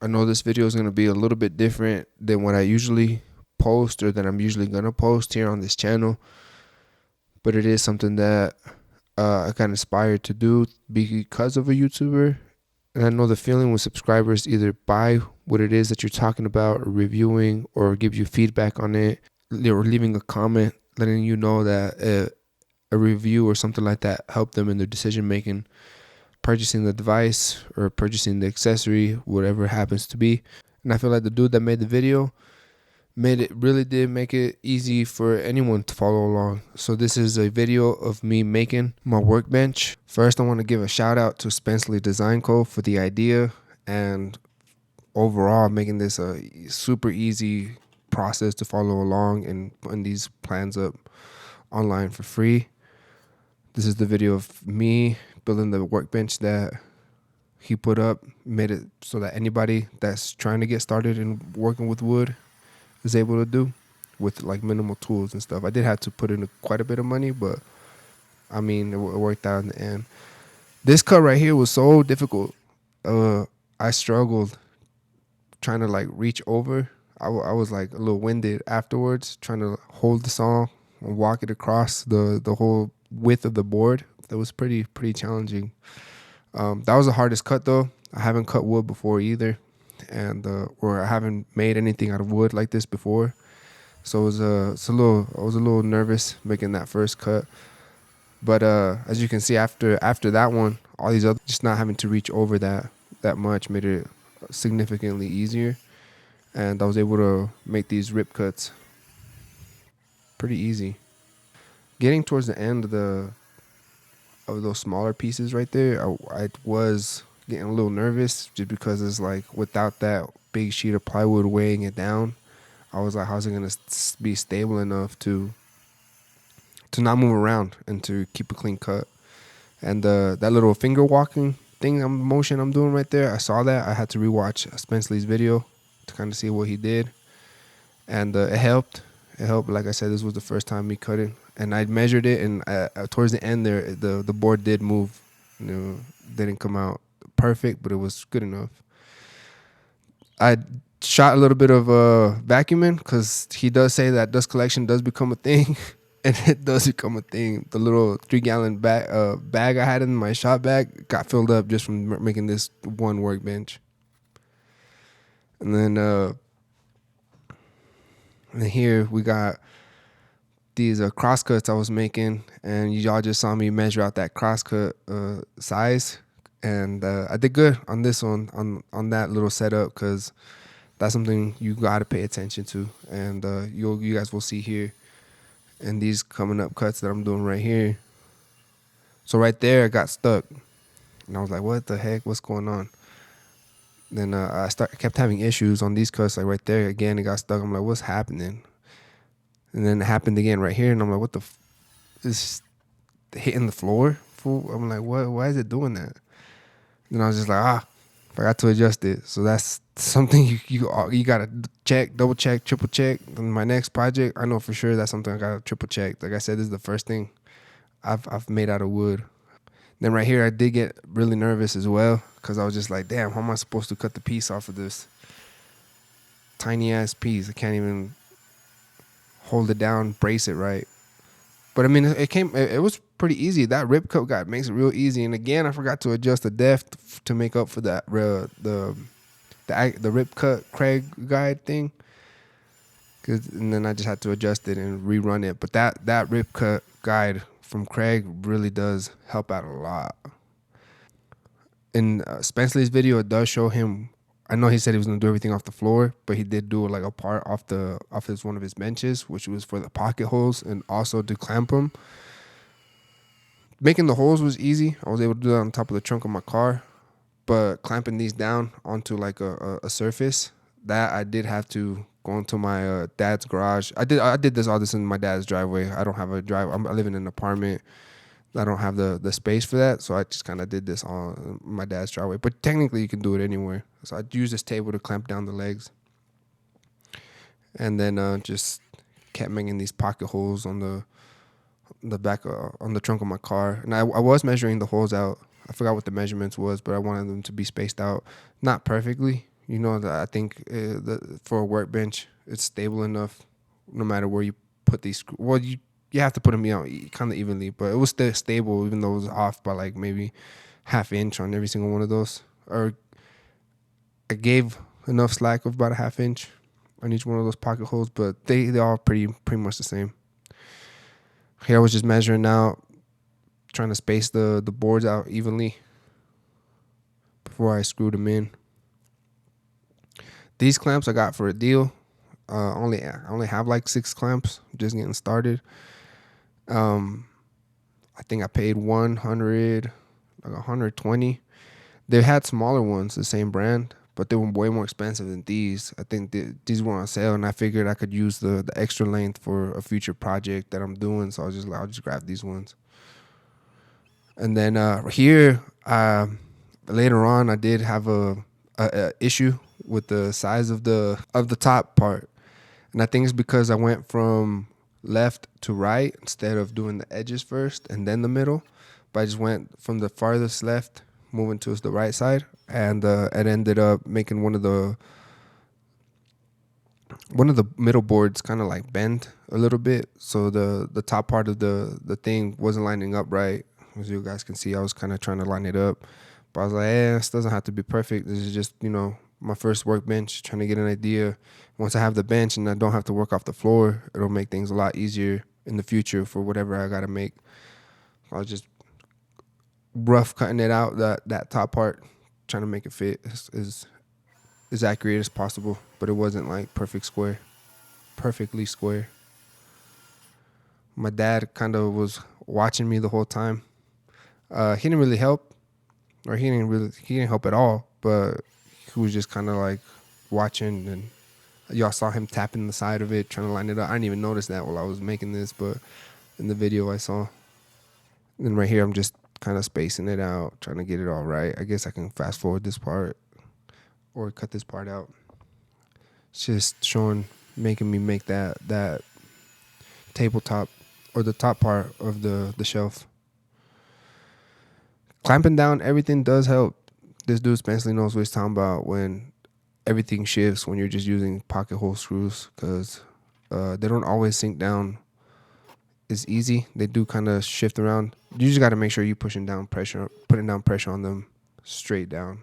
I know this video is going to be a little bit different than what I usually post or that I'm usually going to post here on this channel, but it is something that I got inspired to do because of a YouTuber. And I know the feeling with subscribers either buy what it is that you're talking about or reviewing or give you feedback on it or leaving a comment letting you know that a review or something like that helped them in their decision making, purchasing the device or purchasing the accessory, whatever it happens to be. And I feel like the dude that made the video really did make it easy for anyone to follow along. So this is a video of me making my workbench. First, I want to give a shout out to Spenceley Design Co. for the idea and overall making this a super easy process to follow along and putting these plans up online for free. This is the video of me building the workbench that he put up, made it so that anybody that's trying to get started in working with wood is able to do with like minimal tools and stuff. I did have to put in quite a bit of money, but I mean, it worked out in the end. This cut right here was so difficult. I struggled trying to like reach over. I was like a little winded afterwards, trying to hold the saw and walk it across the whole width of the board. That was pretty challenging. That was the hardest cut though. I haven't cut wood before either, and or I haven't made anything out of wood like this before. So I was a little nervous making that first cut. But as you can see, after that one, all these other, just not having to reach over that much made it significantly easier, and I was able to make these rip cuts pretty easy. Getting towards the end of those smaller pieces right there, I was getting a little nervous just because it's like without that big sheet of plywood weighing it down, I was like, how's it gonna be stable enough to not move around and to keep a clean cut? And that little finger walking motion I'm doing right there, I saw that. I had to rewatch Spenceley's video to kind of see what he did, and it helped. It helped. Like I said, this was the first time me cutting, and I measured it, and towards the end there, the board did move. Didn't come out perfect, but it was good enough. I shot a little bit of vacuuming because he does say that dust collection does become a thing, and it does become a thing. The little 3-gallon bag I had in my shop bag got filled up just from making this one workbench. And then here we got these crosscuts I was making, and y'all just saw me measure out that crosscut size, and I did good on this one, on that little setup, because that's something you got to pay attention to, and you guys will see here in these coming up cuts that I'm doing right here. So right there, I got stuck, and I was like, what the heck, what's going on? Then I kept having issues on these cuts, like right there again, it got stuck. I'm like, what's happening? And then it happened again right here, and I'm like, what the is hitting the floor? Fool? I'm like, what? Why is it doing that? And I was just like, forgot to adjust it. So that's something you gotta check, double check, triple check. In my next project, I know for sure that's something I gotta triple check. Like I said, this is the first thing I've made out of wood. Then right here, I did get really nervous as well, because I was just like, damn, how am I supposed to cut the piece off of this tiny ass piece? I can't even hold it down, brace it right. But I mean, it was pretty easy. That rip cut guide makes it real easy. And again, I forgot to adjust the depth to make up for that the rip cut Craig guide thing. And then I just had to adjust it and rerun it. But that rip cut guide from Craig really does help out a lot. In Spenceley's video, it does show him. I know he said he was gonna do everything off the floor, but he did do like a part off one of his benches, which was for the pocket holes and also to clamp them. Making the holes was easy. I was able to do that on top of the trunk of my car, but clamping these down onto like a surface, that I did have to go into my dad's garage. I did all this in my dad's driveway. I don't have a driveway. I live in an apartment. I don't have the space for that, so I just kind of did this on my dad's driveway. But technically, you can do it anywhere. So I used this table to clamp down the legs, and then just kept making these pocket holes on the back on the trunk of my car. And I was measuring the holes out. I forgot what the measurements was, but I wanted them to be spaced out, not perfectly, I think for a workbench, it's stable enough no matter where you put these. Well, you have to put them out kind of evenly, but it was still stable even though it was off by like maybe half inch on every single one of those. Or I gave enough slack of about a half inch on each one of those pocket holes, but they all pretty much the same. Here I was just measuring out, trying to space the boards out evenly before I screwed them in. These clamps I got for a deal. I only have like 6 clamps, just getting started. I think I paid 120. They had smaller ones, the same brand, but they were way more expensive than these. I think these were on sale, and I figured I could use the extra length for a future project that I'm doing. So I'll just grab these ones. And then here, later on, I did have a issue with the size of the top part, and I think it's because I went from left to right instead of doing the edges first and then the middle. But I just went from the farthest left, moving towards the right side, and it ended up making one of the middle boards kind of like bend a little bit, so the top part of the thing wasn't lining up right. As you guys can see, I was kind of trying to line it up, but I was like, this doesn't have to be perfect. This is just, my first workbench, trying to get an idea. Once I have the bench and I don't have to work off the floor, it'll make things a lot easier in the future for whatever I gotta make. I was just rough cutting it out, that top part, trying to make it fit as accurate as possible, but it wasn't like perfectly square. My dad kind of was watching me the whole time. He didn't really help, or he didn't help at all, but he was just kind of like watching, and y'all saw him tapping the side of it, trying to line it up. I didn't even notice that while I was making this, but in the video I saw. And right here, I'm just kind of spacing it out, trying to get it all right. I guess I can fast forward this part or cut this part out. It's just making me make that tabletop or the top part of the shelf. Clamping down everything does help. This dude Spenceley knows what he's talking about when everything shifts when you're just using pocket hole screws, because they don't always sink down as easy. They do kind of shift around. You just got to make sure you're putting down pressure on them straight down.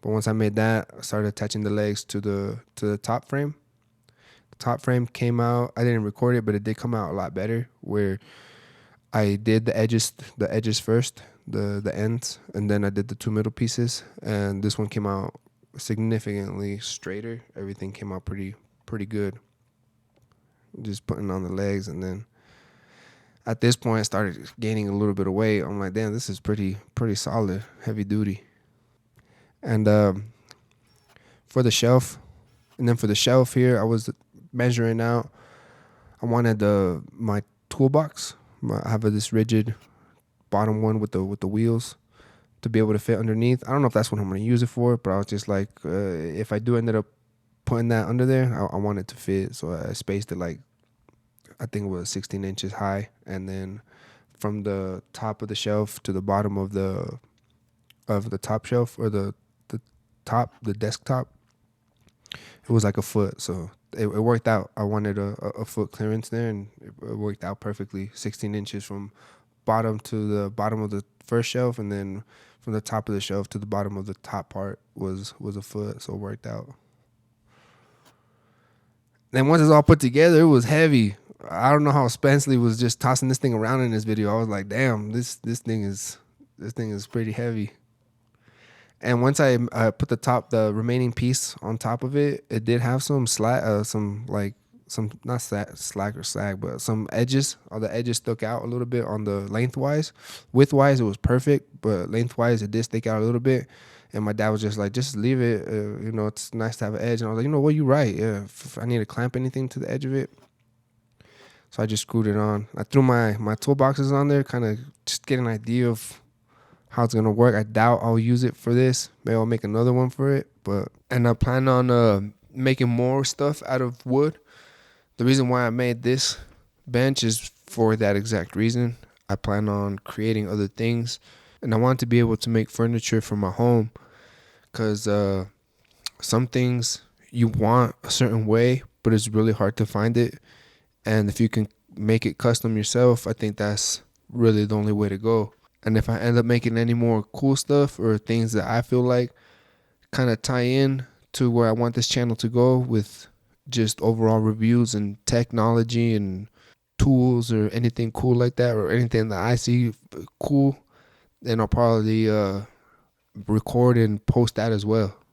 But once I made that, I started attaching the legs to the top frame. The top frame came out. I didn't record it, but it did come out a lot better, where I did the edges first, the ends, and then I did the 2 middle pieces, and this one came out significantly straighter. Everything came out pretty good. Just putting on the legs, and then at this point I started gaining a little bit of weight. I'm like, damn, this is pretty solid, heavy duty. And for the shelf here, I was measuring out. I wanted my toolbox. I have this rigid bottom one with the wheels to be able to fit underneath. I don't know if that's what I'm going to use it for, but I was just like, if I do end up putting that under there, I want it to fit. So I spaced it like, I think it was 16 inches high, and then from the top of the shelf to the bottom of the top shelf, or the desktop, it was like a foot. So it worked out. I wanted a foot clearance there, and it worked out perfectly. 16 inches from bottom to the bottom of the first shelf, and then from the top of the shelf to the bottom of the top part was a foot. So it worked out. Then once it's all put together, it was heavy. I don't know how Spenceley was just tossing this thing around in this video. I was like, damn, this thing is pretty heavy. And once I put the remaining piece on top of it, it did have some not slack or sag, but some edges. All the edges stuck out a little bit on the lengthwise. Widthwise, it was perfect, but lengthwise, it did stick out a little bit. And my dad was just like, just leave it. It's nice to have an edge. And I was like, you're right. Yeah, if I need to clamp anything to the edge of it. So I just screwed it on. I threw my toolboxes on there, kind of just get an idea of how it's gonna work. I doubt I'll use it for this. Maybe I'll make another one for it. And I plan on making more stuff out of wood. The reason why I made this bench is for that exact reason. I plan on creating other things, and I want to be able to make furniture for my home, because some things you want a certain way, but it's really hard to find it. And if you can make it custom yourself, I think that's really the only way to go. And if I end up making any more cool stuff or things that I feel like kind of tie in to where I want this channel to go with just overall reviews and technology and tools or anything cool like that, or anything that I see cool, then I'll probably record and post that as well.